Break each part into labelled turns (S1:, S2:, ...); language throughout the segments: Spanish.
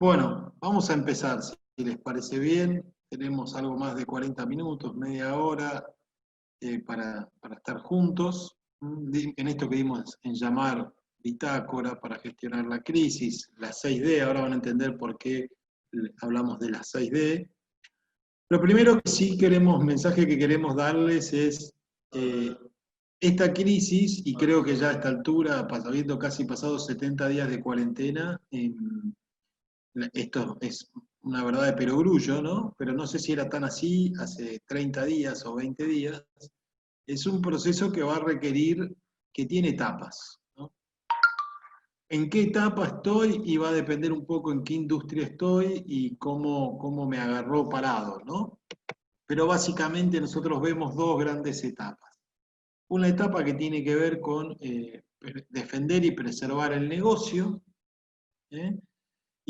S1: Bueno, vamos a empezar, si les parece bien. Tenemos algo más de 40 minutos, media hora para estar juntos. En esto que dimos en llamar bitácora para gestionar la crisis, las 6D, ahora van a entender por qué hablamos de las 6D. Lo primero que sí queremos, mensaje que queremos darles es eh, esta crisis, y creo que ya a esta altura, habiendo casi pasado 70 días de cuarentena, esto es una verdad de perogrullo, ¿no? Pero no sé si era tan así hace 30 días o 20 días. Es un proceso que va a requerir, que tiene etapas, ¿no? ¿En qué etapa estoy? Y va a depender un poco en qué industria estoy y cómo me agarró parado, ¿no? Pero básicamente nosotros vemos dos grandes etapas. Una etapa que tiene que ver con defender y preservar el negocio, ¿eh?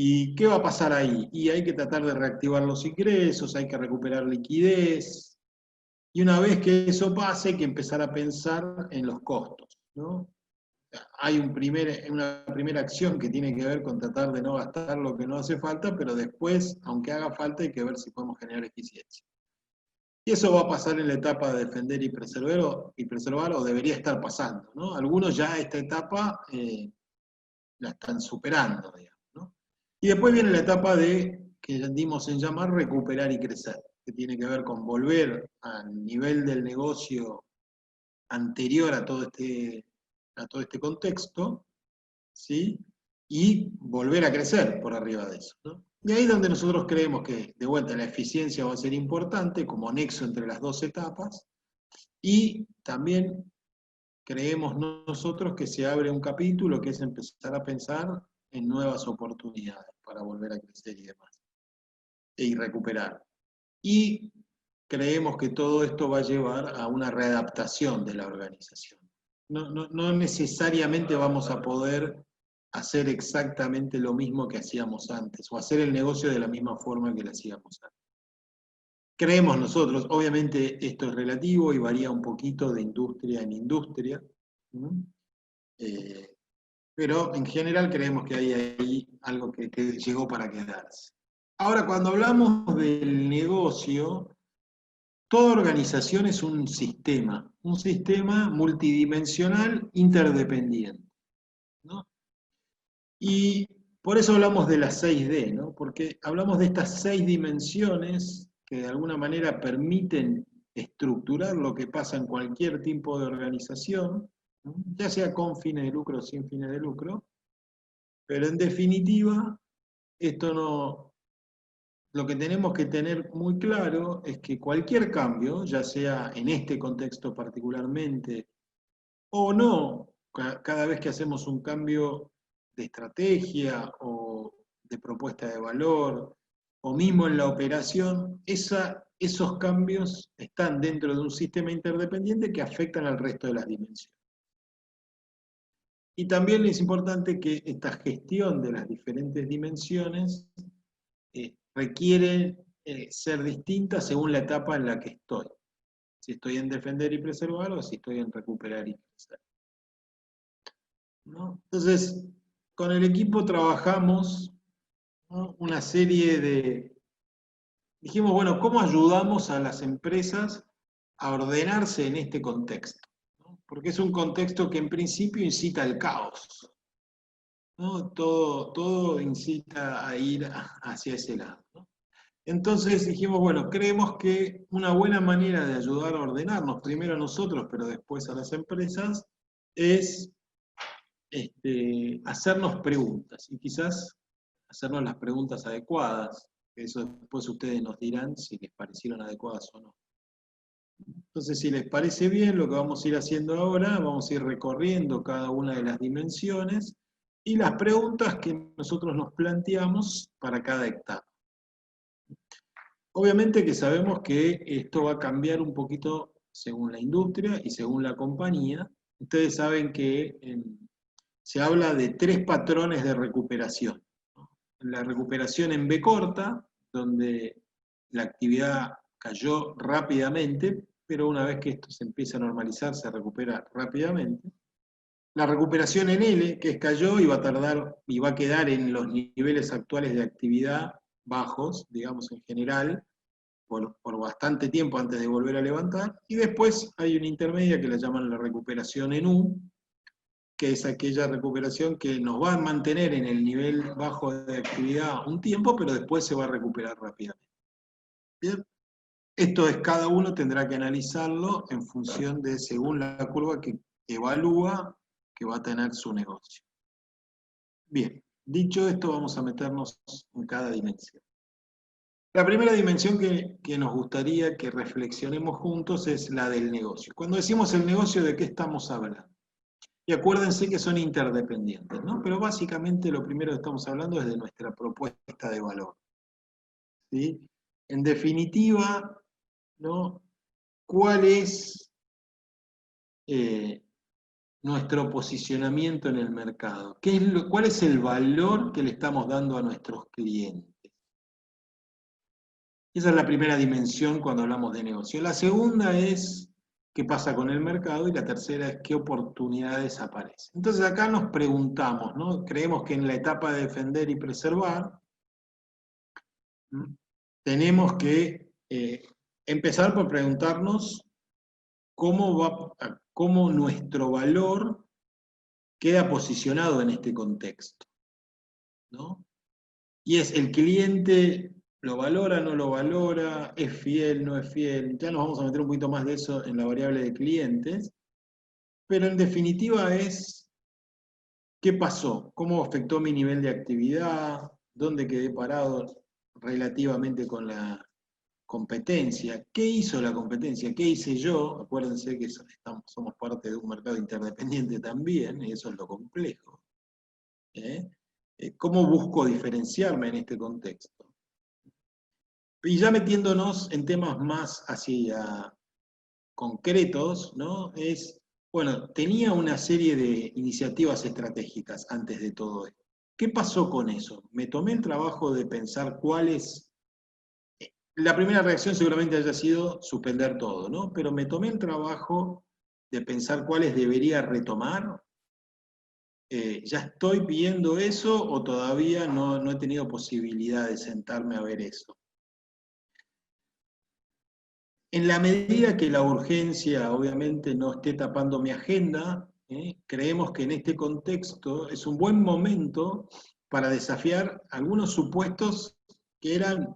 S1: ¿Y qué va a pasar ahí? Y hay que tratar de reactivar los ingresos, hay que recuperar liquidez, y una vez que eso pase, hay que empezar a pensar en los costos, ¿no? Hay una primera acción que tiene que ver con tratar de no gastar lo que no hace falta, pero después, aunque haga falta, hay que ver si podemos generar eficiencia. Y eso va a pasar en la etapa de defender y preservar, o debería estar pasando, ¿no? Algunos ya esta etapa la están superando, digamos, ¿no? Y después viene la etapa que dimos en llamar recuperar y crecer, que tiene que ver con volver al nivel del negocio anterior a todo este contexto, ¿sí? Y volver a crecer por arriba de eso, ¿no? Y ahí es donde nosotros creemos que, de vuelta, la eficiencia va a ser importante como nexo entre las dos etapas, y también creemos nosotros que se abre un capítulo que es empezar a pensar en nuevas oportunidades para volver a crecer y demás, y recuperar. Y creemos que todo esto va a llevar a una readaptación de la organización. No necesariamente vamos a poder hacer exactamente lo mismo que hacíamos antes, o hacer el negocio de la misma forma que lo hacíamos antes. Creemos nosotros, obviamente esto es relativo y varía un poquito de industria en industria, ¿no? Eh, pero en general creemos que hay ahí algo que llegó para quedarse. Ahora, cuando hablamos del negocio, toda organización es un sistema multidimensional interdependiente, ¿no? Y por eso hablamos de las 6D, ¿no? Porque hablamos de estas 6 dimensiones que de alguna manera permiten estructurar lo que pasa en cualquier tipo de organización, ¿no? Ya sea con fines de lucro o sin fines de lucro, pero en definitiva, esto no, lo que tenemos que tener muy claro es que cualquier cambio, ya sea en este contexto particularmente o no, cada vez que hacemos un cambio de estrategia o de propuesta de valor, o mismo en la operación, esos cambios están dentro de un sistema interdependiente que afectan al resto de las dimensiones. Y también es importante que esta gestión de las diferentes dimensiones requiere ser distinta según la etapa en la que estoy. Si estoy en defender y preservar o si estoy en recuperar y crecer, ¿no? Entonces, con el equipo trabajamos, ¿no? Una serie de... Dijimos, bueno, ¿cómo ayudamos a las empresas a ordenarse en este contexto? ¿No? Porque es un contexto que en principio incita al caos, ¿no? Todo incita a ir hacia ese lado, ¿no? Entonces dijimos, bueno, creemos que una buena manera de ayudar a ordenarnos, primero a nosotros, pero después a las empresas, es hacernos preguntas, y quizás hacernos las preguntas adecuadas, que eso después ustedes nos dirán si les parecieron adecuadas o no. Entonces, si les parece bien, lo que vamos a ir haciendo ahora, vamos a ir recorriendo cada una de las dimensiones y las preguntas que nosotros nos planteamos para cada etapa. Obviamente que sabemos que esto va a cambiar un poquito según la industria y según la compañía. Ustedes saben que se habla de 3 patrones de recuperación, ¿no? La recuperación en B corta, donde la actividad cayó rápidamente, pero una vez que esto se empieza a normalizar, se recupera rápidamente. La recuperación en L, que es cayó y va a tardar y va a quedar en los niveles actuales de actividad bajos, digamos en general, por bastante tiempo antes de volver a levantar, y después hay una intermedia que la llaman la recuperación en U, que es aquella recuperación que nos va a mantener en el nivel bajo de actividad un tiempo, pero después se va a recuperar rápidamente. Bien, esto es, cada uno tendrá que analizarlo en función de, según la curva que evalúa que va a tener su negocio. Bien, dicho esto, vamos a meternos en cada dimensión. La primera dimensión que nos gustaría que reflexionemos juntos es la del negocio. Cuando decimos el negocio, ¿de qué estamos hablando? Y acuérdense que son interdependientes, ¿no? Pero básicamente lo primero que estamos hablando es de nuestra propuesta de valor, ¿sí? En definitiva, ¿no? ¿Cuál es nuestro posicionamiento en el mercado? ¿Cuál es el valor que le estamos dando a nuestros clientes? Esa es la primera dimensión cuando hablamos de negocio. La segunda es qué pasa con el mercado y la tercera es qué oportunidades aparecen. Entonces acá nos preguntamos, ¿no? Creemos que en la etapa de defender y preservar tenemos que empezar por preguntarnos cómo nuestro valor queda posicionado en este contexto, ¿no? Y es el cliente lo valora, no lo valora, es fiel, no es fiel. Ya nos vamos a meter un poquito más de eso en la variable de clientes, pero en definitiva es qué pasó, cómo afectó mi nivel de actividad, dónde quedé parado relativamente con la competencia, qué hizo la competencia, qué hice yo. Acuérdense que somos parte de un mercado interdependiente también, y eso es lo complejo. ¿Cómo busco diferenciarme en este contexto? Y ya metiéndonos en temas más hacia concretos, ¿no? Bueno, tenía una serie de iniciativas estratégicas antes de todo esto. ¿Qué pasó con eso? Me tomé el trabajo de pensar cuáles. La primera reacción seguramente haya sido suspender todo, ¿no? Pero me tomé el trabajo de pensar cuáles debería retomar. ¿Ya estoy viendo eso o todavía no he tenido posibilidad de sentarme a ver eso? En la medida que la urgencia obviamente no esté tapando mi agenda, creemos que en este contexto es un buen momento para desafiar algunos supuestos que eran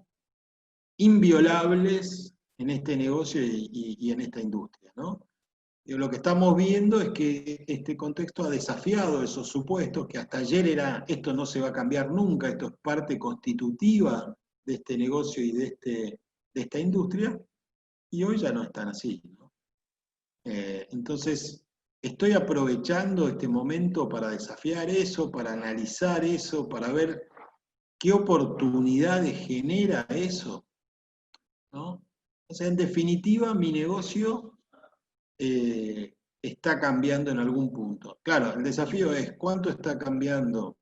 S1: inviolables en este negocio y en esta industria, ¿no? Lo que estamos viendo es que este contexto ha desafiado esos supuestos, que hasta ayer era, esto no se va a cambiar nunca, esto es parte constitutiva de este negocio y de esta industria, y hoy ya no están así, ¿no? Entonces, estoy aprovechando este momento para desafiar eso, para analizar eso, para ver qué oportunidades genera eso, ¿no? O sea, en definitiva, mi negocio está cambiando en algún punto. Claro, el desafío es cuánto está cambiando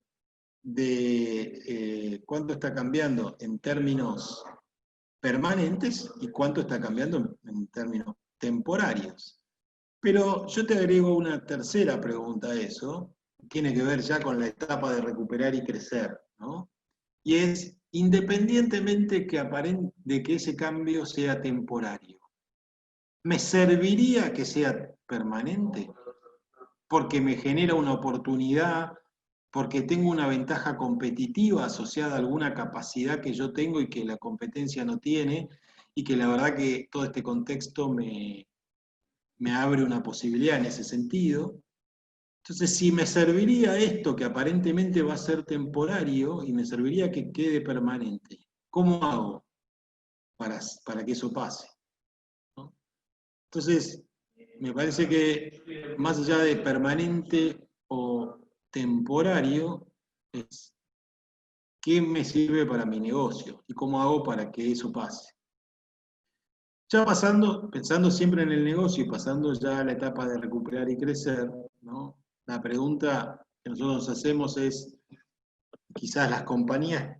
S1: cuánto está cambiando en términos permanentes y cuánto está cambiando en términos temporarios. Pero yo te agrego una tercera pregunta a eso, tiene que ver ya con la etapa de recuperar y crecer, ¿no? Y es, independientemente de que ese cambio sea temporario, ¿me serviría que sea permanente? Porque me genera una oportunidad, porque tengo una ventaja competitiva asociada a alguna capacidad que yo tengo y que la competencia no tiene, y que la verdad que todo este contexto me abre una posibilidad en ese sentido. Entonces, si me serviría esto, que aparentemente va a ser temporario, y me serviría que quede permanente, ¿cómo hago para que eso pase? ¿No? Entonces, me parece que más allá de permanente o temporario, es qué me sirve para mi negocio y cómo hago para que eso pase. Ya pensando siempre en el negocio y pasando ya a la etapa de recuperar y crecer, ¿no? La pregunta que nosotros nos hacemos es, quizás las compañías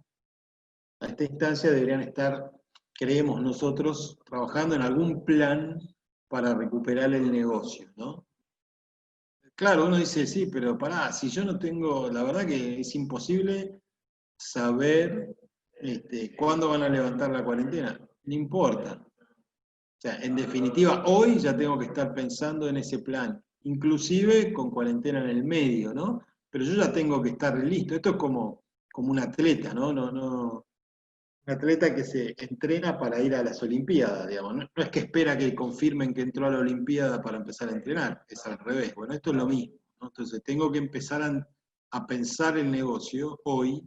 S1: a esta instancia deberían estar, creemos nosotros, trabajando en algún plan para recuperar el negocio, ¿no? claro, uno dice, sí, pero pará, si yo no tengo, la verdad que es imposible saber cuándo van a levantar la cuarentena. No importa. O sea, en definitiva, hoy ya tengo que estar pensando en ese plan, inclusive con cuarentena en el medio, ¿no? Pero yo ya tengo que estar listo. Esto es como un atleta, ¿no? Un atleta que se entrena para ir a las Olimpiadas, digamos. No es que espera que confirmen que entró a la Olimpiada para empezar a entrenar, es al revés. Bueno, esto es lo mismo, ¿no? Entonces tengo que empezar a pensar el negocio hoy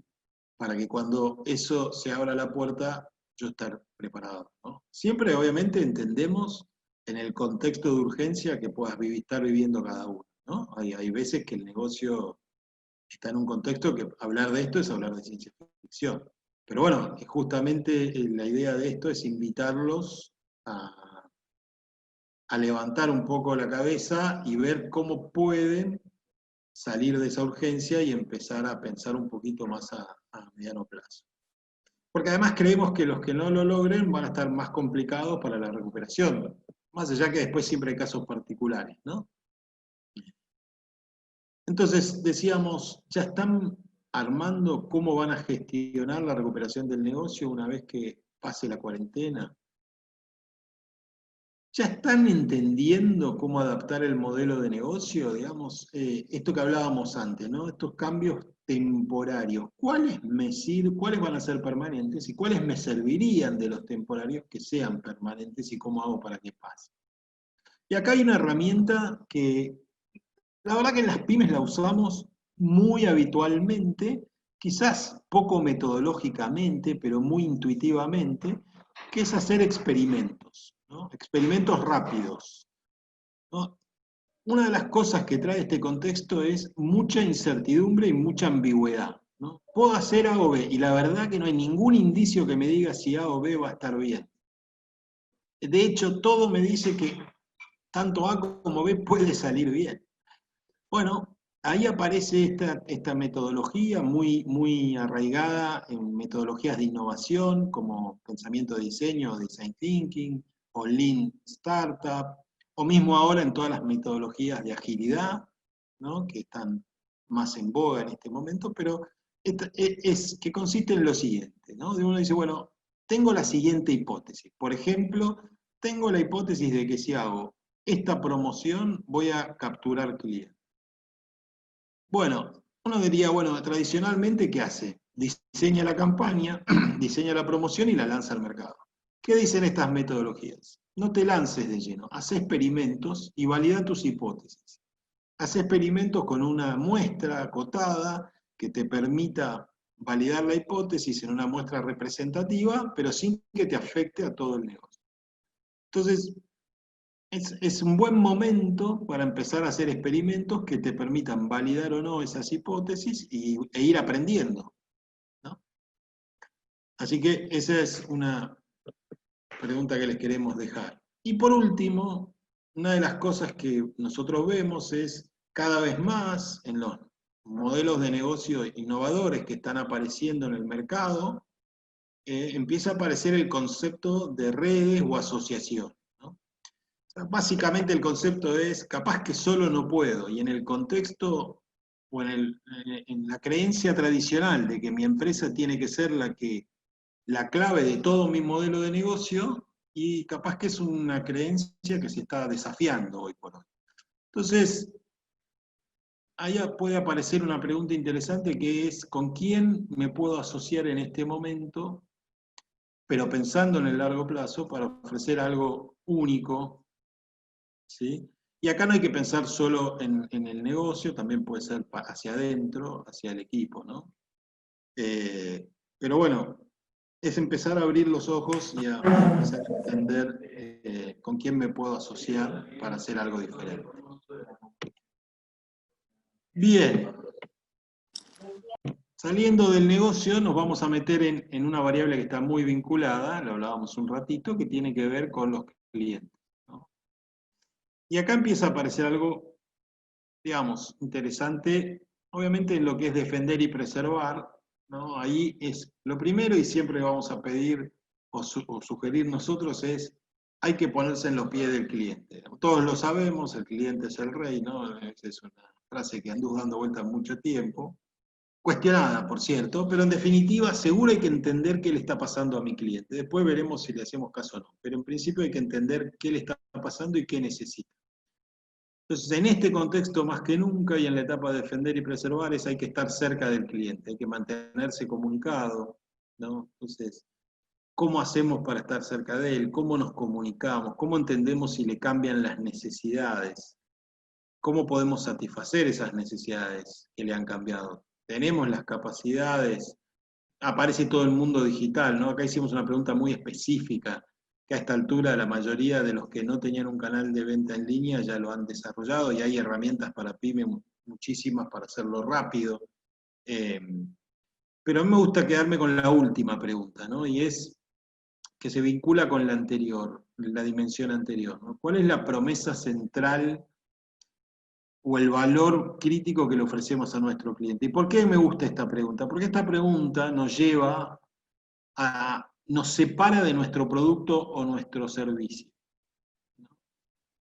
S1: para que cuando eso se abra la puerta, yo estar preparado, ¿no? Siempre, obviamente, entendemos en el contexto de urgencia que puedas estar viviendo cada uno, ¿no? Hay veces que el negocio está en un contexto que hablar de esto es hablar de ciencia ficción. Pero bueno, justamente la idea de esto es invitarlos a levantar un poco la cabeza y ver cómo pueden salir de esa urgencia y empezar a pensar un poquito más a mediano plazo. Porque además creemos que los que no lo logren van a estar más complicados para la recuperación, más allá que después siempre hay casos particulares, ¿no? Entonces, decíamos, ya están armando cómo van a gestionar la recuperación del negocio una vez que pase la cuarentena. ¿Ya están entendiendo cómo adaptar el modelo de negocio? Digamos, esto que hablábamos antes, ¿no? Estos cambios temporarios. ¿Cuáles van a ser permanentes y cuáles me servirían de los temporarios que sean permanentes y cómo hago para que pase? Y acá hay una herramienta que la verdad que en las pymes la usamos muy habitualmente, quizás poco metodológicamente, pero muy intuitivamente, que es hacer experimentos, ¿no? Experimentos rápidos, ¿no? Una de las cosas que trae este contexto es mucha incertidumbre y mucha ambigüedad, ¿no? Puedo hacer A o B, y la verdad que no hay ningún indicio que me diga si A o B va a estar bien. De hecho, todo me dice que tanto A como B puede salir bien. Bueno, ahí aparece esta metodología muy arraigada en metodologías de innovación como pensamiento de diseño, design thinking, o lean startup, o mismo ahora en todas las metodologías de agilidad, ¿no? Que están más en boga en este momento, pero es que consiste en lo siguiente, ¿no? Uno dice, bueno, tengo la siguiente hipótesis. Por ejemplo, tengo la hipótesis de que si hago esta promoción voy a capturar clientes. Bueno, uno diría, bueno, tradicionalmente, ¿qué hace? Diseña la campaña, diseña la promoción y la lanza al mercado. ¿Qué dicen estas metodologías? No te lances de lleno, haz experimentos y valida tus hipótesis. Haz experimentos con una muestra acotada que te permita validar la hipótesis en una muestra representativa, pero sin que te afecte a todo el negocio. Entonces, es un buen momento para empezar a hacer experimentos que te permitan validar o no esas hipótesis e ir aprendiendo, ¿no? Así que esa es una pregunta que les queremos dejar. Y por último, una de las cosas que nosotros vemos es cada vez más en los modelos de negocio innovadores que están apareciendo en el mercado, empieza a aparecer el concepto de redes o asociación. Básicamente el concepto es, capaz que solo no puedo, y en el contexto o en la creencia tradicional de que mi empresa tiene que ser la clave de todo mi modelo de negocio, y capaz que es una creencia que se está desafiando hoy por hoy. Entonces, ahí puede aparecer una pregunta interesante que es, ¿con quién me puedo asociar en este momento, pero pensando en el largo plazo, para ofrecer algo único? ¿Sí? Y acá no hay que pensar solo en el negocio, también puede ser hacia adentro, hacia el equipo, ¿no? Pero bueno, es empezar a abrir los ojos y a empezar a entender con quién me puedo asociar para hacer algo diferente. Bien, saliendo del negocio nos vamos a meter en una variable que está muy vinculada, lo hablábamos un ratito, que tiene que ver con los clientes, ¿no? Y acá empieza a aparecer algo, digamos, interesante, obviamente en lo que es defender y preservar, ¿no? Ahí es lo primero y siempre vamos a pedir o sugerir nosotros es hay que ponerse en los pies del cliente. Todos lo sabemos, el cliente es el rey, ¿no? Esa es una frase que anduvo dando vueltas mucho tiempo. Cuestionada, por cierto, pero en definitiva, seguro hay que entender qué le está pasando a mi cliente. Después veremos si le hacemos caso o no. Pero en principio hay que entender qué le está pasando y qué necesita. Entonces, en este contexto más que nunca y en la etapa de defender y preservar hay que estar cerca del cliente, hay que mantenerse comunicado, ¿no? Entonces, ¿cómo hacemos para estar cerca de él? ¿Cómo nos comunicamos? ¿Cómo entendemos si le cambian las necesidades? ¿Cómo podemos satisfacer esas necesidades que le han cambiado? ¿Tenemos las capacidades? Aparece todo el mundo digital, ¿no? Acá hicimos una pregunta muy específica, que a esta altura la mayoría de los que no tenían un canal de venta en línea ya lo han desarrollado y hay herramientas para pyme muchísimas para hacerlo rápido. Pero a mí me gusta quedarme con la última pregunta, ¿no? Y es que se vincula con la anterior, la dimensión anterior, ¿no? ¿Cuál es la promesa central o el valor crítico que le ofrecemos a nuestro cliente? ¿Y por qué me gusta esta pregunta? Porque esta pregunta nos lleva nos separa de nuestro producto o nuestro servicio.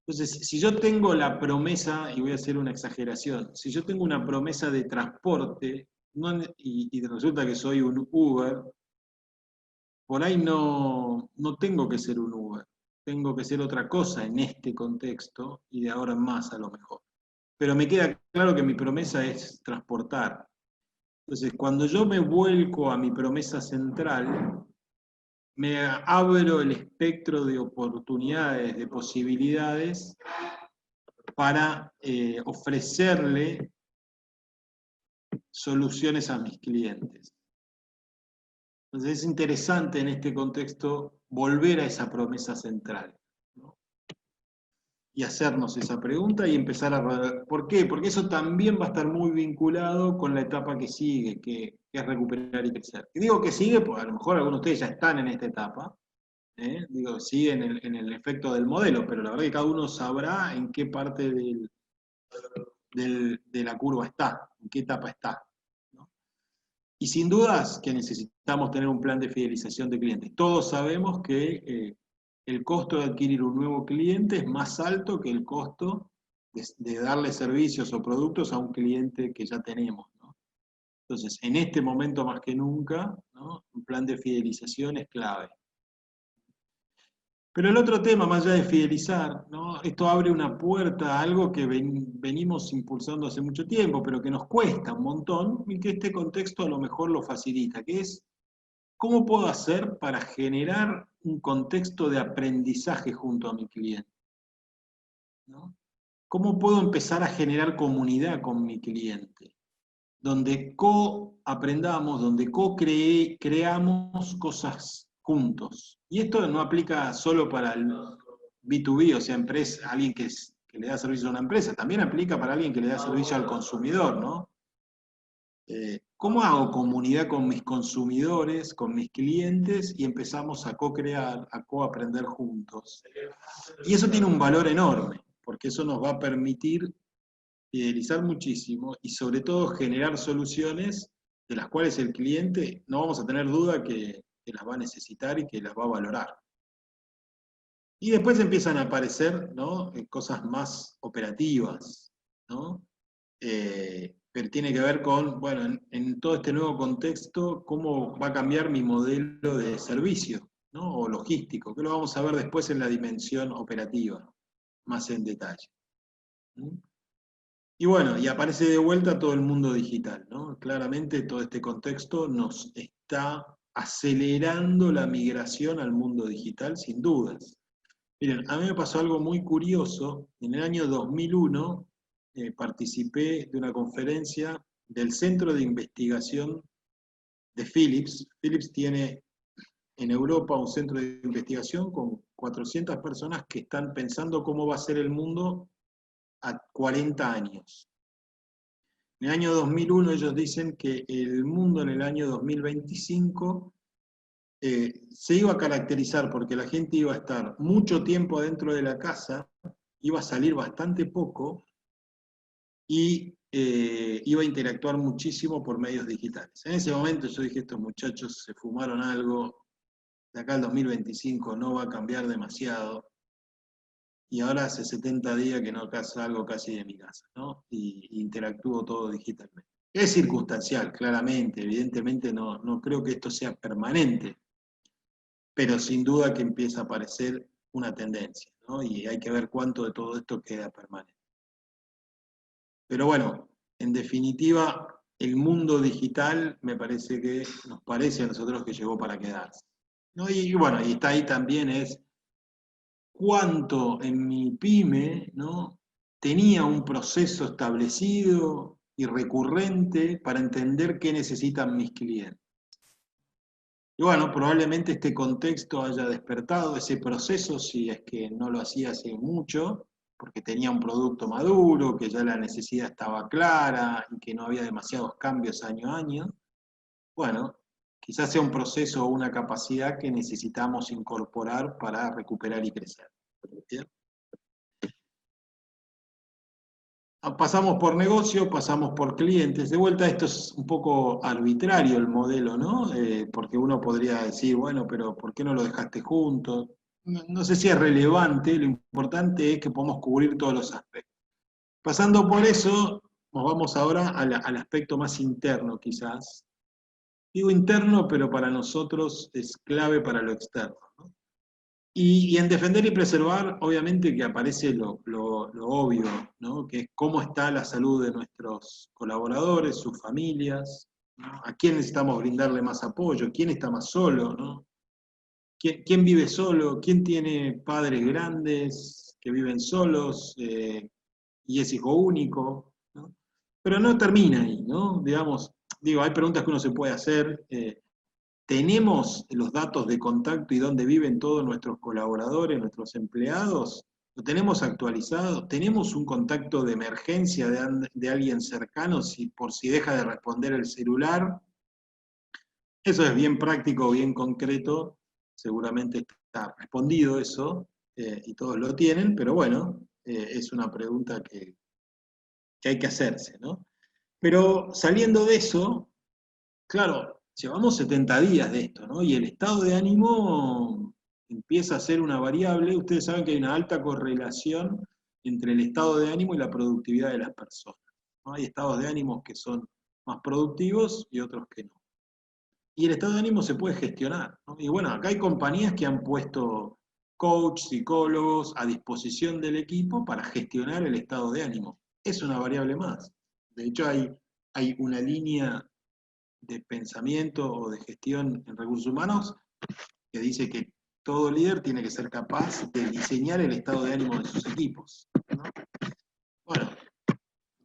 S1: Entonces, si yo tengo la promesa, y voy a hacer una exageración, si yo tengo una promesa de transporte y resulta que soy un Uber, por ahí no tengo que ser un Uber, tengo que ser otra cosa en este contexto y de ahora en más a lo mejor. Pero me queda claro que mi promesa es transportar. Entonces, cuando yo me vuelco a mi promesa central, me abro el espectro de oportunidades, de posibilidades para ofrecerle soluciones a mis clientes. Entonces es interesante en este contexto volver a esa promesa central, ¿no? Y hacernos esa pregunta y empezar a... ¿Por qué? Porque eso también va a estar muy vinculado con la etapa que sigue, que es recuperar y crecer. Y digo que sigue, porque a lo mejor algunos de ustedes ya están en esta etapa, digo, sí en el efecto del modelo, pero la verdad que cada uno sabrá en qué parte de la curva está, en qué etapa está, ¿no? Y sin dudas que necesitamos tener un plan de fidelización de clientes. Todos sabemos que el costo de adquirir un nuevo cliente es más alto que el costo de darle servicios o productos a un cliente que ya tenemos, ¿no? Entonces, en este momento más que nunca, ¿no? Un plan de fidelización es clave. Pero el otro tema, más allá de fidelizar, ¿no? Esto abre una puerta a algo que venimos impulsando hace mucho tiempo, pero que nos cuesta un montón y que este contexto a lo mejor lo facilita, que es ¿cómo puedo hacer para generar un contexto de aprendizaje junto a mi cliente? ¿No? ¿Cómo puedo empezar a generar comunidad con mi cliente? Donde co-aprendamos, donde co-creamos cosas juntos. Y esto no aplica solo para el B2B, o sea, alguien que le da servicio a una empresa, también aplica para alguien que le da servicio al consumidor, ¿no? ¿Cómo hago comunidad con mis consumidores, con mis clientes, y empezamos a co-crear, a co-aprender juntos? Y eso tiene un valor enorme, porque eso nos va a permitir fidelizar muchísimo y sobre todo generar soluciones de las cuales el cliente no vamos a tener duda que las va a necesitar y que las va a valorar. Y después empiezan a aparecer, ¿no? Cosas más operativas, ¿no? Pero tiene que ver con, bueno, en todo este nuevo contexto, cómo va a cambiar mi modelo de servicio, ¿no? O logístico, que lo vamos a ver después en la dimensión operativa, más en detalle. ¿Mm? Y bueno, y aparece de vuelta todo el mundo digital, ¿no? Claramente todo este contexto nos está acelerando la migración al mundo digital, sin dudas. Miren, a mí me pasó algo muy curioso. En el año 2001 participé de una conferencia del Centro de Investigación de Philips. Philips tiene en Europa un centro de investigación con 400 personas que están pensando cómo va a ser el mundo a 40 años. En el año 2001 ellos dicen que el mundo en el año 2025 se iba a caracterizar porque la gente iba a estar mucho tiempo adentro de la casa, iba a salir bastante poco y iba a interactuar muchísimo por medios digitales. En ese momento yo dije, estos muchachos se fumaron algo, de acá al 2025 no va a cambiar demasiado, y ahora hace 70 días que no salgo casi de mi casa, ¿no? Y interactúo todo digitalmente. Es circunstancial, claramente, evidentemente no creo que esto sea permanente, pero sin duda que empieza a aparecer una tendencia, ¿no? Y hay que ver cuánto de todo esto queda permanente. Pero bueno, en definitiva, el mundo digital me parece que nos parece a nosotros que llegó para quedarse, ¿no? Y bueno, y está ahí también es cuánto en mi pyme, ¿no? Tenía un proceso establecido y recurrente para entender qué necesitan mis clientes. Y bueno, probablemente este contexto haya despertado ese proceso, si es que no lo hacía hace mucho, porque tenía un producto maduro, que ya la necesidad estaba clara y que no había demasiados cambios año a año. Bueno, quizás sea un proceso o una capacidad que necesitamos incorporar para recuperar y crecer. ¿Bien? Pasamos por negocio, pasamos por clientes. De vuelta, esto es un poco arbitrario el modelo, ¿no? Porque uno podría decir, bueno, pero ¿por qué no lo dejaste juntos? No sé si es relevante, lo importante es que podamos cubrir todos los aspectos. Pasando por eso, nos vamos ahora al aspecto más interno, quizás. Digo interno, pero para nosotros es clave para lo externo, ¿no? Y en defender y preservar, obviamente que aparece lo obvio, ¿no? Que es cómo está la salud de nuestros colaboradores, sus familias, ¿no? A quién necesitamos brindarle más apoyo, quién está más solo, ¿no? ¿Quién vive solo? ¿Quién tiene padres grandes que viven solos y es hijo único? ¿No? Pero no termina ahí, ¿no? Digamos, digo, hay preguntas que uno se puede hacer. ¿Tenemos los datos de contacto y dónde viven todos nuestros colaboradores, nuestros empleados? ¿Lo tenemos actualizado? ¿Tenemos un contacto de emergencia de alguien cercano por si deja de responder el celular? Eso es bien práctico, bien concreto. Seguramente está respondido eso y todos lo tienen, pero bueno, es una pregunta que hay que hacerse, ¿no? Pero saliendo de eso, claro, llevamos 70 días de esto, ¿no? Y el estado de ánimo empieza a ser una variable. Ustedes saben que hay una alta correlación entre el estado de ánimo y la productividad de las personas, ¿no? Hay estados de ánimo que son más productivos y otros que no. Y el estado de ánimo se puede gestionar, ¿no? Y bueno, acá hay compañías que han puesto coach, psicólogos a disposición del equipo para gestionar el estado de ánimo. Es una variable más. De hecho, hay una línea de pensamiento o de gestión en recursos humanos que dice que todo líder tiene que ser capaz de diseñar el estado de ánimo de sus equipos, ¿no? Bueno,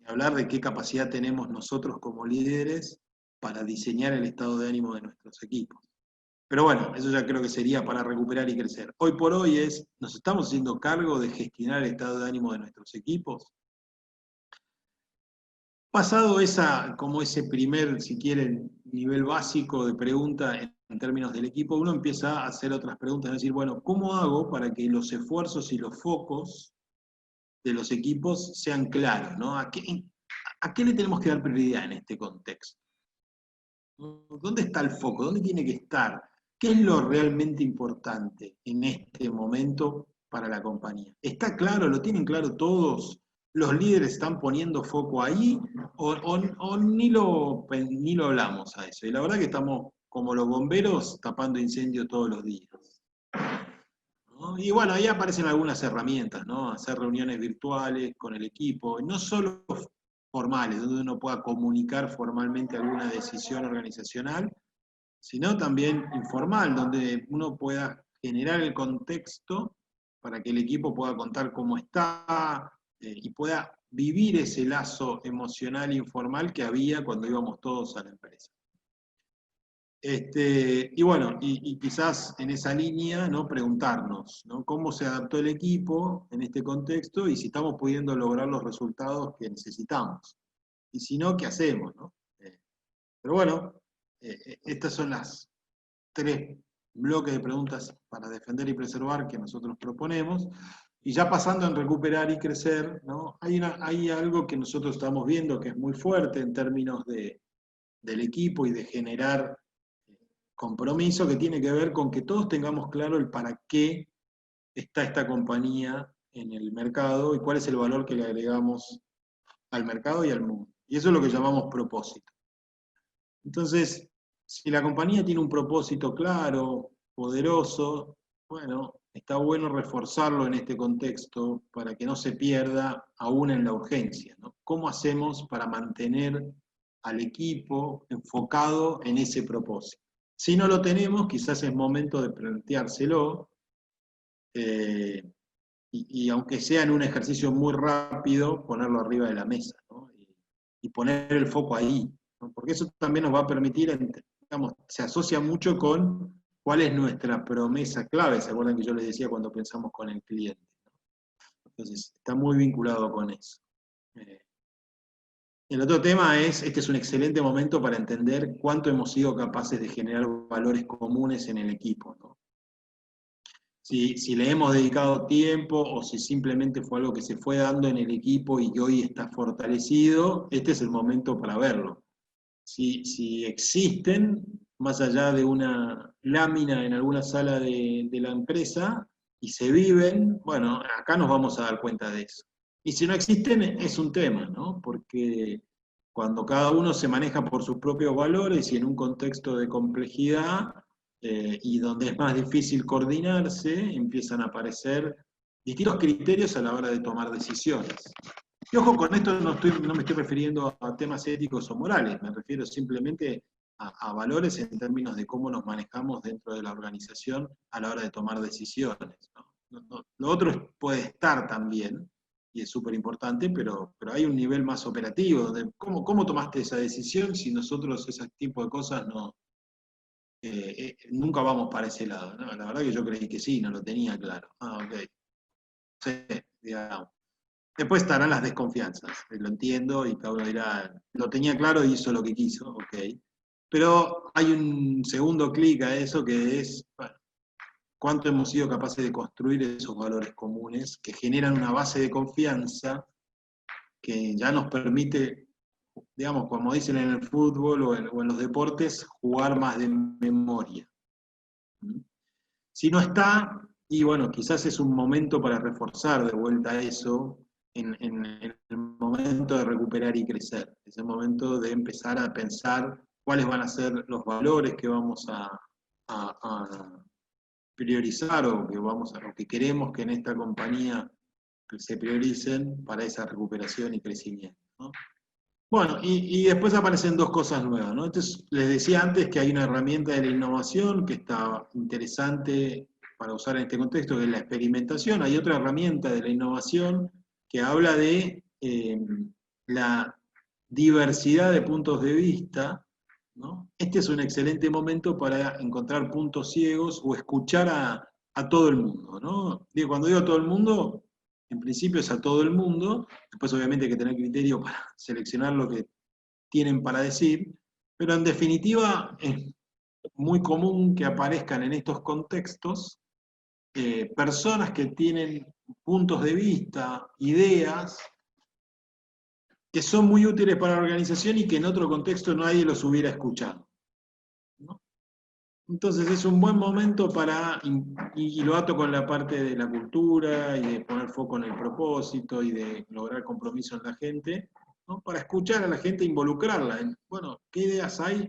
S1: hablar de qué capacidad tenemos nosotros como líderes para diseñar el estado de ánimo de nuestros equipos. Pero bueno, eso ya creo que sería para recuperar y crecer. Hoy por hoy ¿nos estamos haciendo cargo de gestionar el estado de ánimo de nuestros equipos? Pasado como ese primer, si quieren, nivel básico de pregunta en términos del equipo, uno empieza a hacer otras preguntas, es decir, bueno, ¿cómo hago para que los esfuerzos y los focos de los equipos sean claros, ¿no? ¿A qué le tenemos que dar prioridad en este contexto? ¿Dónde está el foco? ¿Dónde tiene que estar? ¿Qué es lo realmente importante en este momento para la compañía? ¿Está claro? ¿Lo tienen claro todos? ¿Los líderes están poniendo foco ahí? ¿O ni lo hablamos a eso? Y la verdad que estamos como los bomberos tapando incendios todos los días, ¿no? Y bueno, ahí aparecen algunas herramientas, ¿no? Hacer reuniones virtuales con el equipo, no solo formales, donde uno pueda comunicar formalmente alguna decisión organizacional, sino también informal, donde uno pueda generar el contexto para que el equipo pueda contar cómo está y pueda vivir ese lazo emocional informal que había cuando íbamos todos a la empresa. Y bueno, y quizás en esa línea, ¿no? Preguntarnos, ¿no? Cómo se adaptó el equipo en este contexto y si estamos pudiendo lograr los resultados que necesitamos. Y si no, ¿qué hacemos, no? Pero bueno, estas son las 3 bloques de preguntas para defender y preservar que nosotros proponemos. Y ya pasando en recuperar y crecer, ¿no? Hay algo que nosotros estamos viendo que es muy fuerte en términos del equipo y de generar compromiso, que tiene que ver con que todos tengamos claro el para qué está esta compañía en el mercado y cuál es el valor que le agregamos al mercado y al mundo. Y eso es lo que llamamos propósito. Entonces, si la compañía tiene un propósito claro, poderoso, bueno, está bueno reforzarlo en este contexto para que no se pierda aún en la urgencia, ¿no? ¿Cómo hacemos para mantener al equipo enfocado en ese propósito? Si no lo tenemos, quizás es momento de planteárselo, eh, y aunque sea en un ejercicio muy rápido, ponerlo arriba de la mesa, ¿no? Y poner el foco ahí, ¿no? Porque eso también nos va a permitir, digamos, se asocia mucho con cuál es nuestra promesa clave. ¿Se acuerdan que yo les decía cuando pensamos con el cliente? Entonces, está muy vinculado con eso. El otro tema es, este es un excelente momento para entender cuánto hemos sido capaces de generar valores comunes en el equipo, ¿no? Si le hemos dedicado tiempo o si simplemente fue algo que se fue dando en el equipo y que hoy está fortalecido, este es el momento para verlo. Si existen, más allá de una lámina en alguna sala de la empresa, y se viven, bueno, acá nos vamos a dar cuenta de eso. Y si no existen, es un tema, ¿no? Porque cuando cada uno se maneja por sus propios valores y en un contexto de complejidad, y donde es más difícil coordinarse, empiezan a aparecer distintos criterios a la hora de tomar decisiones. Y ojo, con esto no me estoy refiriendo a temas éticos o morales, me refiero simplemente a valores en términos de cómo nos manejamos dentro de la organización a la hora de tomar decisiones, ¿no? Lo otro puede estar también, y es súper importante, pero hay un nivel más operativo, donde ¿cómo tomaste esa decisión si nosotros ese tipo de cosas no, nunca vamos para ese lado? ¿No? La verdad que yo creí que sí, no lo tenía claro. Ok. Sí, digamos. Después estarán las desconfianzas, lo entiendo, y cada uno dirá, lo tenía claro y hizo lo que quiso, ok. Pero hay un segundo clic a eso que es, bueno, cuánto hemos sido capaces de construir esos valores comunes que generan una base de confianza que ya nos permite, digamos, como dicen en el fútbol o en los deportes, jugar más de memoria. Si no está, y bueno, quizás es un momento para reforzar de vuelta eso en el momento de recuperar y crecer. Es el momento de empezar a pensar cuáles van a ser los valores que vamos a priorizar o que queremos que en esta compañía se prioricen para esa recuperación y crecimiento, ¿no? Bueno, y después aparecen dos cosas nuevas, ¿no? Entonces, les decía antes que hay una herramienta de la innovación que está interesante para usar en este contexto, que es la experimentación. Hay otra herramienta de la innovación que habla de la diversidad de puntos de vista, ¿no? Este es un excelente momento para encontrar puntos ciegos o escuchar a todo el mundo, ¿no? Cuando digo todo el mundo, en principio es a todo el mundo, después obviamente hay que tener criterio para seleccionar lo que tienen para decir, pero en definitiva es muy común que aparezcan en estos contextos personas que tienen puntos de vista, ideas, que son muy útiles para la organización y que en otro contexto nadie los hubiera escuchado, ¿no? Entonces es un buen momento para, y lo ato con la parte de la cultura y de poner foco en el propósito y de lograr compromiso en la gente, ¿no? Para escuchar a la gente e involucrarla en, bueno, ¿qué ideas hay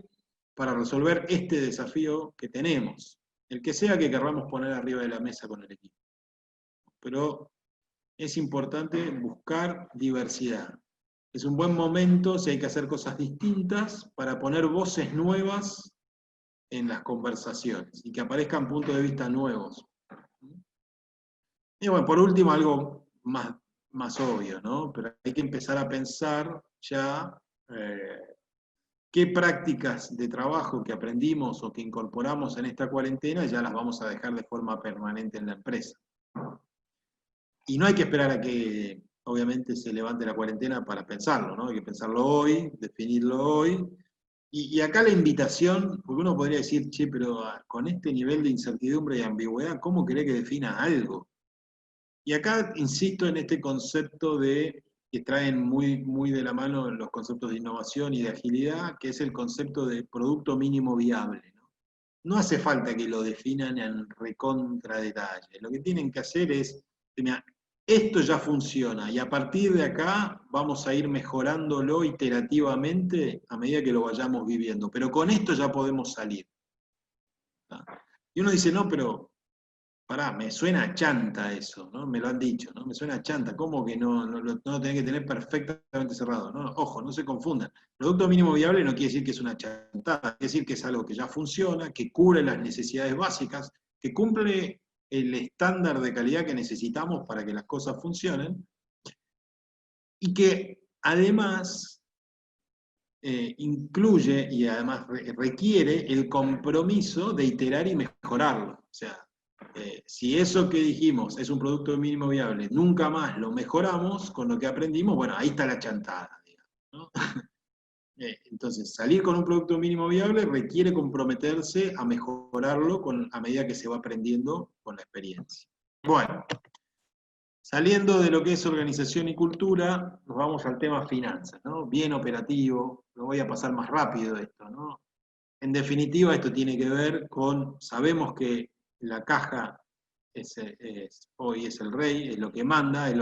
S1: para resolver este desafío que tenemos? El que sea que querramos poner arriba de la mesa con el equipo. Pero es importante buscar diversidad. Es un buen momento, si hay que hacer cosas distintas, para poner voces nuevas en las conversaciones y que aparezcan puntos de vista nuevos. Y bueno, por último, algo más obvio, ¿no? Pero hay que empezar a pensar ya qué prácticas de trabajo que aprendimos o que incorporamos en esta cuarentena ya las vamos a dejar de forma permanente en la empresa. Y no hay que esperar a que, obviamente, se levante la cuarentena para pensarlo, ¿no? Hay que pensarlo hoy, definirlo hoy. Y acá la invitación, porque uno podría decir, che, pero con este nivel de incertidumbre y ambigüedad, ¿cómo querés que defina algo? Y acá insisto en este concepto que traen muy de la mano los conceptos de innovación y de agilidad, que es el concepto de producto mínimo viable, ¿no? No hace falta que lo definan en recontra detalle. Lo que tienen que hacer es, mira, esto ya funciona y a partir de acá vamos a ir mejorándolo iterativamente a medida que lo vayamos viviendo, pero con esto ya podemos salir. ¿Tá? Y uno dice, no, pero pará, me suena a chanta eso, ¿no? Me lo han dicho, ¿no? Me suena a chanta, ¿cómo que no lo tenés que tener perfectamente cerrado? ¿No? Ojo, no se confundan. Producto mínimo viable no quiere decir que es una chantada, quiere decir que es algo que ya funciona, que cubre las necesidades básicas, que cumple el estándar de calidad que necesitamos para que las cosas funcionen, y que además incluye y además requiere el compromiso de iterar y mejorarlo. O sea, si eso que dijimos es un producto mínimo viable, nunca más lo mejoramos con lo que aprendimos, bueno, ahí está la chantada, digamos, ¿no? Entonces, salir con un producto mínimo viable requiere comprometerse a mejorarlo a medida que se va aprendiendo con la experiencia. Bueno, saliendo de lo que es organización y cultura, nos vamos al tema finanzas, ¿no? Bien operativo, lo voy a pasar más rápido esto, ¿no? En definitiva, esto tiene que ver con, sabemos que la caja hoy es el rey, es lo que manda, es,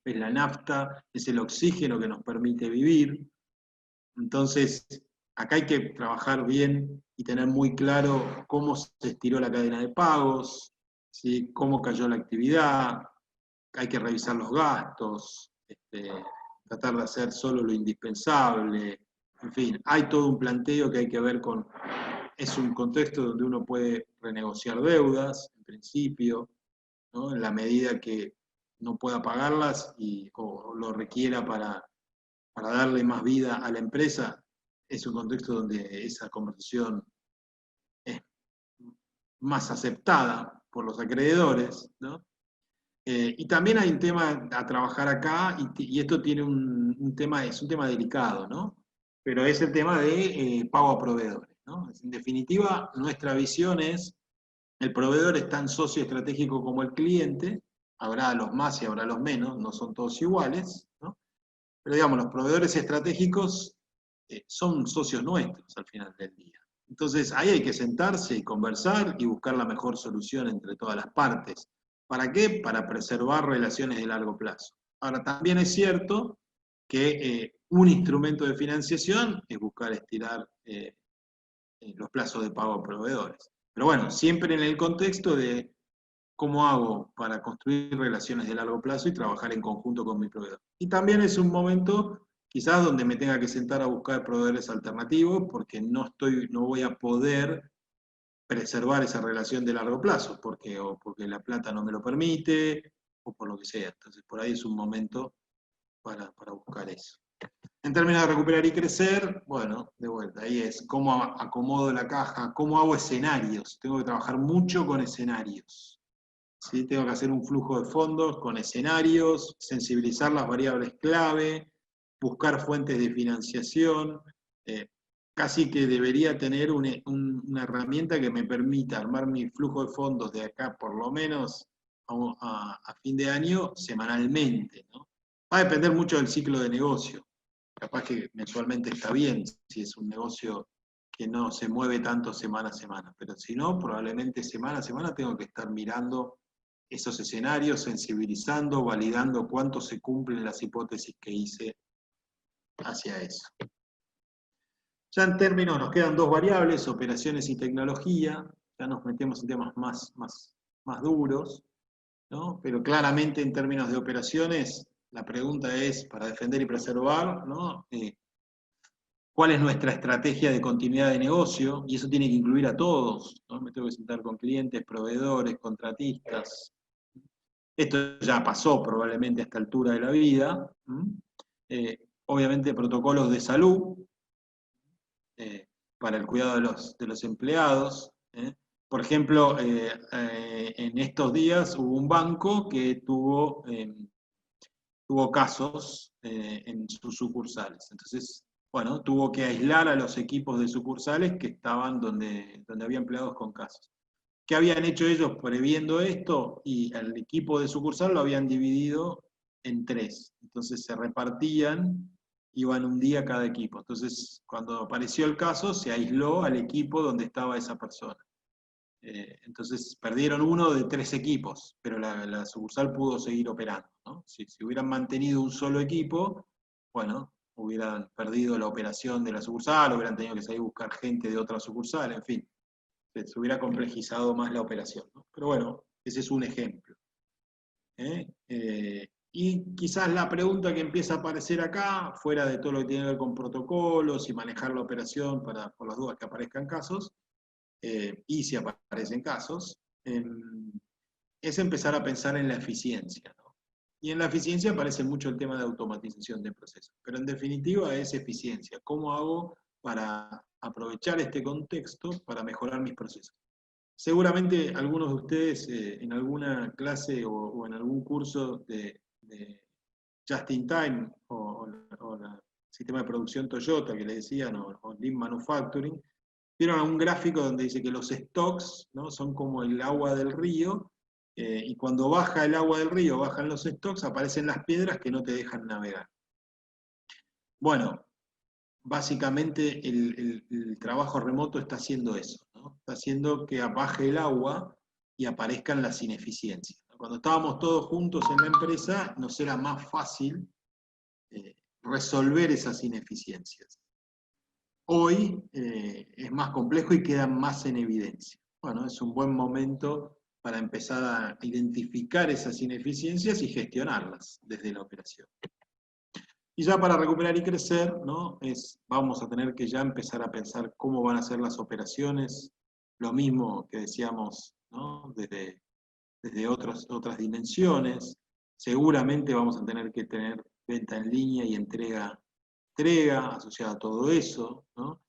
S1: es la nafta, es el oxígeno que nos permite vivir. Entonces, acá hay que trabajar bien y tener muy claro cómo se estiró la cadena de pagos, ¿sí? Cómo cayó la actividad, hay que revisar los gastos, tratar de hacer solo lo indispensable, en fin, hay todo un planteo que hay que ver con, es un contexto donde uno puede renegociar deudas, en principio, ¿no? En la medida que no pueda pagarlas o lo requiera para darle más vida a la empresa, es un contexto donde esa conversación es más aceptada por los acreedores, ¿no? Y también hay un tema a trabajar acá, y esto tiene un tema, es un tema delicado, ¿no? Pero es el tema de pago a proveedores, ¿no? En definitiva, nuestra visión es, el proveedor es tan socio estratégico como el cliente, habrá los más y habrá los menos, no son todos iguales, ¿no? Pero digamos, los proveedores estratégicos son socios nuestros al final del día. Entonces, ahí hay que sentarse y conversar y buscar la mejor solución entre todas las partes. ¿Para qué? Para preservar relaciones de largo plazo. Ahora, también es cierto que un instrumento de financiación es buscar estirar los plazos de pago a proveedores. Pero bueno, siempre en el contexto de cómo hago para construir relaciones de largo plazo y trabajar en conjunto con mi proveedor. Y también es un momento quizás donde me tenga que sentar a buscar proveedores alternativos porque no voy a poder preservar esa relación de largo plazo, o porque la plata no me lo permite, o por lo que sea. Entonces por ahí es un momento para buscar eso. En términos de recuperar y crecer, bueno, de vuelta, ahí es cómo acomodo la caja, cómo hago escenarios. Tengo que trabajar mucho con escenarios. ¿Sí? Tengo que hacer un flujo de fondos con escenarios, sensibilizar las variables clave, buscar fuentes de financiación. Casi que debería tener una herramienta que me permita armar mi flujo de fondos de acá por lo menos a fin de año semanalmente, ¿no? Va a depender mucho del ciclo de negocio. Capaz que mensualmente está bien si es un negocio que no se mueve tanto semana a semana, pero si no, probablemente semana a semana tengo que estar mirando esos escenarios, sensibilizando, validando cuánto se cumplen las hipótesis que hice hacia eso. Ya en términos, nos quedan dos variables, operaciones y tecnología, ya nos metemos en temas más duros, ¿no? Pero claramente en términos de operaciones, la pregunta es, para defender y preservar, ¿no? ¿Cuál es nuestra estrategia de continuidad de negocio? Y eso tiene que incluir a todos, ¿no? Me tengo que sentar con clientes, proveedores, contratistas. Esto ya pasó probablemente a esta altura de la vida. Obviamente protocolos de salud para el cuidado de los empleados. Por ejemplo, en estos días hubo un banco que tuvo casos en sus sucursales. Entonces, bueno, tuvo que aislar a los equipos de sucursales que estaban donde había empleados con casos. ¿Qué habían hecho ellos previendo esto? Y el equipo de sucursal lo habían dividido en 3. Entonces se repartían, iban un día cada equipo. Entonces, cuando apareció el caso, se aisló al equipo donde estaba esa persona. Entonces perdieron uno de 3 equipos, pero la sucursal pudo seguir operando, ¿no? Si hubieran mantenido un solo equipo, bueno, hubieran perdido la operación de la sucursal, hubieran tenido que salir a buscar gente de otra sucursal, en fin, se hubiera complejizado más la operación, ¿no? Pero bueno, ese es un ejemplo. Y quizás la pregunta que empieza a aparecer acá, fuera de todo lo que tiene que ver con protocolos y manejar la operación por las dudas que aparezcan casos, y si aparecen casos, es empezar a pensar en la eficiencia, ¿no? Y en la eficiencia aparece mucho el tema de automatización de procesos, pero en definitiva es eficiencia. ¿Cómo hago para aprovechar este contexto para mejorar mis procesos? Seguramente algunos de ustedes en alguna clase o en algún curso de Just in Time o el sistema de producción Toyota que le decían, o Lean Manufacturing, vieron un gráfico donde dice que los stocks, ¿no?, son como el agua del río, y cuando baja el agua del río, bajan los stocks, aparecen las piedras que no te dejan navegar. Bueno, básicamente el trabajo remoto está haciendo eso, ¿no? Está haciendo que baje el agua y aparezcan las ineficiencias. Cuando estábamos todos juntos en la empresa, nos era más fácil resolver esas ineficiencias. Hoy es más complejo y quedan más en evidencia. Bueno, es un buen momento para empezar a identificar esas ineficiencias y gestionarlas desde la operación. Y ya para recuperar y crecer, ¿no?, vamos a tener que ya empezar a pensar cómo van a ser las operaciones, lo mismo que decíamos, ¿no?, desde otras dimensiones. Seguramente vamos a tener que tener venta en línea y entrega asociada a todo eso, ¿no?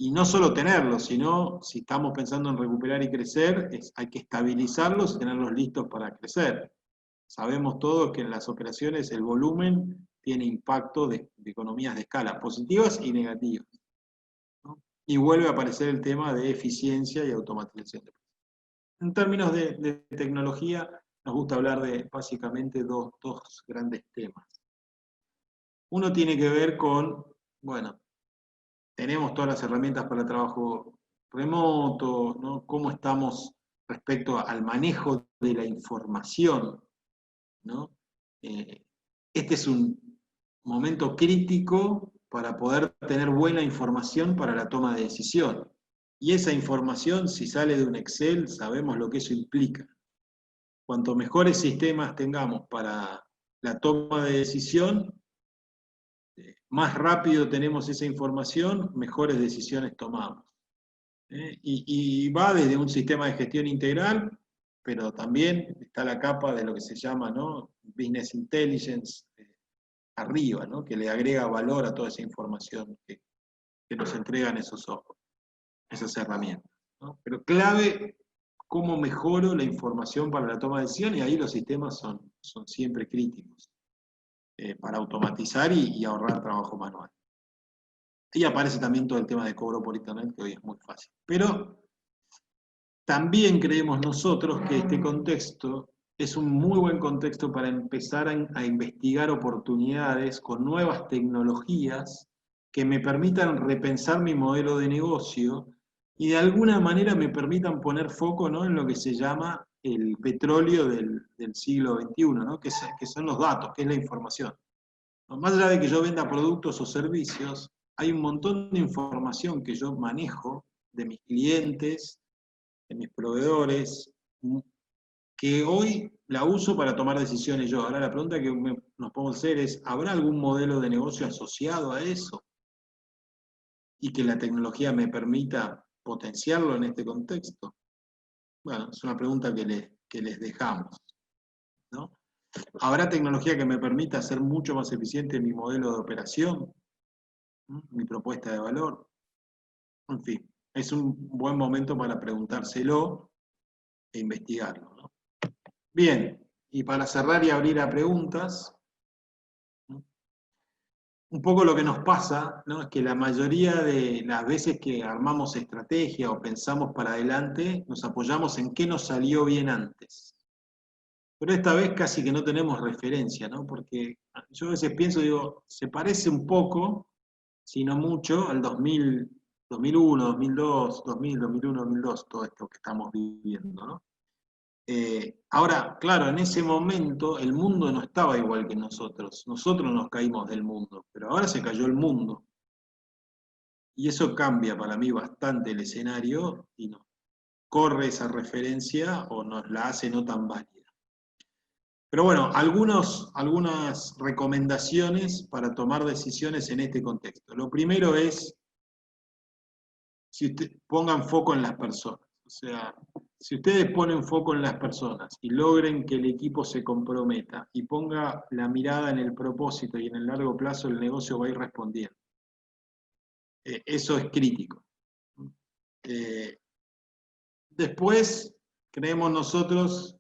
S1: Y no solo tenerlos, sino, si estamos pensando en recuperar y crecer, hay que estabilizarlos y tenerlos listos para crecer. Sabemos todos que en las operaciones el volumen tiene impacto de economías de escala, positivas y negativas, ¿no? Y vuelve a aparecer el tema de eficiencia y automatización. En términos de tecnología, nos gusta hablar de básicamente dos grandes temas. Uno tiene que ver con, bueno, tenemos todas las herramientas para el trabajo remoto, ¿no? ¿Cómo estamos respecto al manejo de la información, ¿no? Este es un momento crítico para poder tener buena información para la toma de decisión. Y esa información, si sale de un Excel, sabemos lo que eso implica. Cuanto mejores sistemas tengamos para la toma de decisión, más rápido tenemos esa información, mejores decisiones tomamos. Y va desde un sistema de gestión integral, pero también está la capa de lo que se llama, ¿no?, Business Intelligence, arriba, ¿no?, que le agrega valor a toda esa información que nos entregan esas herramientas, ¿no? Pero clave, cómo mejoro la información para la toma de decisión, y ahí los sistemas son siempre críticos para automatizar y ahorrar trabajo manual. Y aparece también todo el tema de cobro por internet, que hoy es muy fácil. Pero también creemos nosotros que este contexto es un muy buen contexto para empezar a investigar oportunidades con nuevas tecnologías que me permitan repensar mi modelo de negocio y de alguna manera me permitan poner foco, ¿no?, en lo que se llama el petróleo del siglo XXI, ¿no?, que son los datos, que es la información. Más allá de que yo venda productos o servicios, hay un montón de información que yo manejo de mis clientes, de mis proveedores, que hoy la uso para tomar decisiones yo. Ahora la pregunta que nos podemos hacer es, ¿habrá algún modelo de negocio asociado a eso? Y que la tecnología me permita potenciarlo en este contexto. Bueno, es una pregunta que les dejamos, ¿no? ¿Habrá tecnología que me permita ser mucho más eficiente mi modelo de operación, mi propuesta de valor? En fin, es un buen momento para preguntárselo e investigarlo, ¿no? Bien, y para cerrar y abrir a preguntas, un poco lo que nos pasa, ¿no?, es que la mayoría de las veces que armamos estrategia o pensamos para adelante, nos apoyamos en qué nos salió bien antes. Pero esta vez casi que no tenemos referencia, ¿no? Porque yo a veces pienso, digo, se parece un poco, si no mucho, al 2000, 2001, 2002, 2000, 2001, 2002, todo esto que estamos viviendo, ¿no? Ahora, claro, en ese momento el mundo no estaba igual que nosotros nos caímos del mundo, pero ahora se cayó el mundo, y eso cambia para mí bastante el escenario, y nos corre esa referencia o nos la hace no tan válida. Pero bueno, algunas recomendaciones para tomar decisiones en este contexto. Lo primero es, pongan foco en las personas. O sea, si ustedes ponen foco en las personas y logren que el equipo se comprometa y ponga la mirada en el propósito y en el largo plazo, el negocio va a ir respondiendo. Eso es crítico. Después, creemos nosotros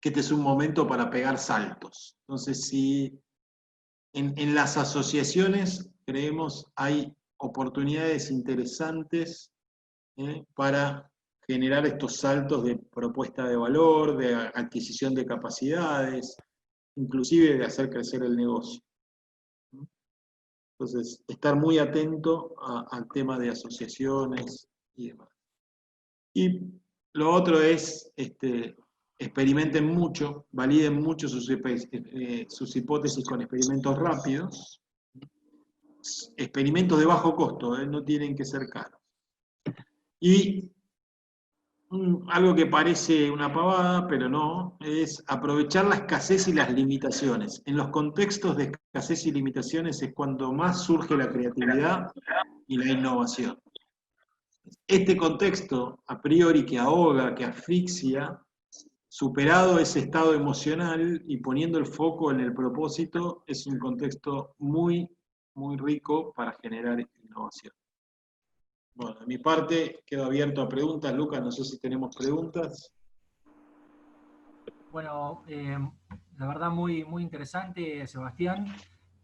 S1: que este es un momento para pegar saltos. Entonces, si en las asociaciones creemos hay oportunidades interesantes para generar estos saltos de propuesta de valor, de adquisición de capacidades, inclusive de hacer crecer el negocio. Entonces, estar muy atento al tema de asociaciones y demás. Y lo otro es, experimenten mucho, validen mucho sus hipótesis con experimentos rápidos, experimentos de bajo costo, no tienen que ser caros. Y algo que parece una pavada, pero no, es aprovechar la escasez y las limitaciones. En los contextos de escasez y limitaciones es cuando más surge la creatividad y la innovación. Este contexto, a priori, que ahoga, que asfixia, superado ese estado emocional y poniendo el foco en el propósito, es un contexto muy, muy rico para generar innovación. Bueno, de mi parte, quedo abierto a preguntas. Lucas, no sé si tenemos preguntas.
S2: Bueno, la verdad muy, muy interesante, Sebastián.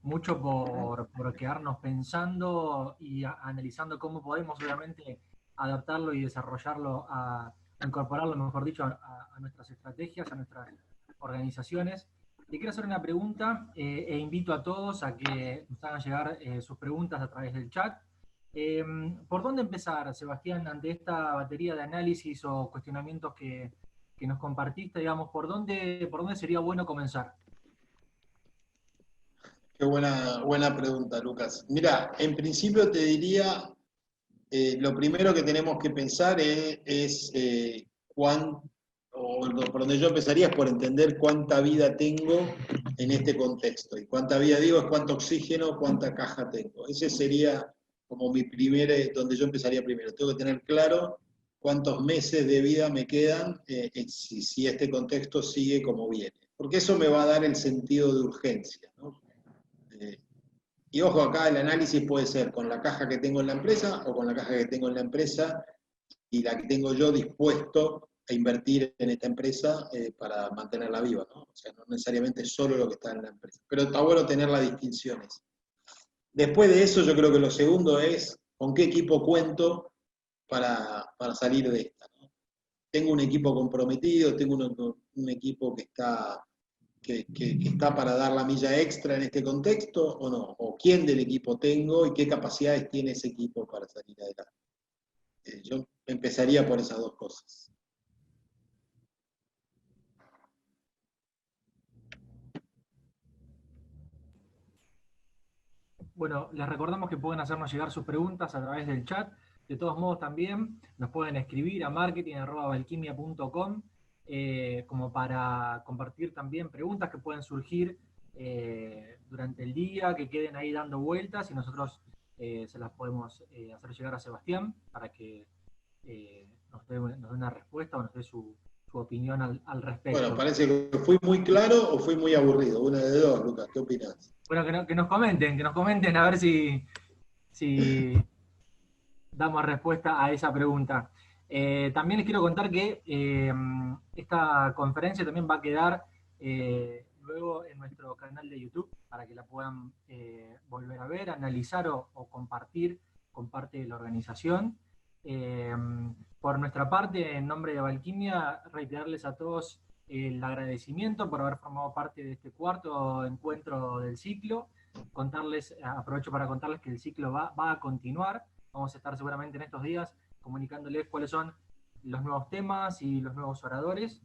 S2: Mucho por quedarnos pensando y analizando cómo podemos, obviamente, adaptarlo y desarrollarlo, incorporarlo, mejor dicho, a nuestras estrategias, a nuestras organizaciones. Te quiero hacer una pregunta e invito a todos a que nos hagan llegar sus preguntas a través del chat. ¿Por dónde empezar, Sebastián, ante esta batería de análisis o cuestionamientos que nos compartiste, digamos, por dónde sería bueno comenzar?
S1: Qué buena pregunta, Lucas. Mira, en principio te diría, lo primero que tenemos que pensar es por donde yo empezaría es por entender cuánta vida tengo en este contexto. Y cuánta vida digo es cuánto oxígeno, cuánta caja tengo. Ese sería como donde yo empezaría primero. Tengo que tener claro cuántos meses de vida me quedan si este contexto sigue como viene. Porque eso me va a dar el sentido de urgencia, ¿no? Y ojo, acá el análisis puede ser con la caja que tengo en la empresa o con la caja que tengo en la empresa y la que tengo yo dispuesto a invertir en esta empresa para mantenerla viva, ¿no? O sea, no necesariamente solo lo que está en la empresa. Pero está bueno tener las distinciones. Después de eso, yo creo que lo segundo es con qué equipo cuento para salir de esta, ¿no? Tengo un equipo comprometido, tengo un equipo que está para dar la milla extra en este contexto o no, o quién del equipo tengo y qué capacidades tiene ese equipo para salir adelante. Yo empezaría por esas dos cosas.
S2: Bueno, les recordamos que pueden hacernos llegar sus preguntas a través del chat. De todos modos, también nos pueden escribir a marketing@valquimia.com como para compartir también preguntas que pueden surgir durante el día, que queden ahí dando vueltas y nosotros se las podemos hacer llegar a Sebastián para que nos dé una respuesta o nos dé su opinión al respecto.
S1: Bueno, parece que fui muy claro o fui muy aburrido. Una de dos, Lucas, ¿qué opinás?
S2: Bueno, que nos comenten a ver si damos respuesta a esa pregunta. También les quiero contar que esta conferencia también va a quedar luego en nuestro canal de YouTube para que la puedan volver a ver, analizar o compartir con parte de la organización. Por nuestra parte, en nombre de Valquimia, reiterarles a todos el agradecimiento por haber formado parte de este cuarto encuentro del ciclo. Aprovecho para contarles que el ciclo va a continuar. Vamos a estar seguramente en estos días comunicándoles cuáles son los nuevos temas y los nuevos oradores.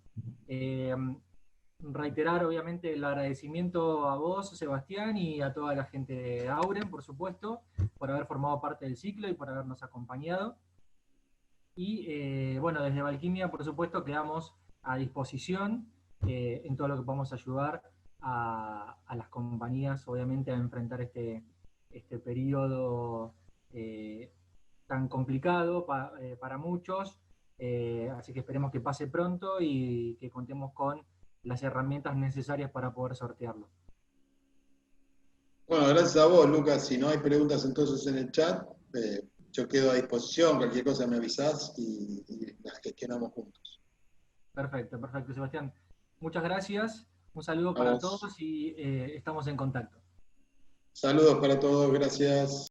S2: Reiterar obviamente el agradecimiento a vos, Sebastián, y a toda la gente de Auren, por supuesto, por haber formado parte del ciclo y por habernos acompañado. Y bueno, desde Valquimia, por supuesto, quedamos a disposición en todo lo que podamos ayudar a las compañías, obviamente, a enfrentar este periodo tan complicado para muchos. Así que esperemos que pase pronto y que contemos con las herramientas necesarias para poder sortearlo.
S1: Bueno, gracias a vos, Lucas. Si no hay preguntas entonces en el chat, yo quedo a disposición. Cualquier cosa me avisás y las gestionamos juntos.
S2: Perfecto, perfecto, Sebastián. Muchas gracias. Un saludo para
S1: Vamos.
S2: todos y estamos en contacto.
S1: Saludos para todos, gracias.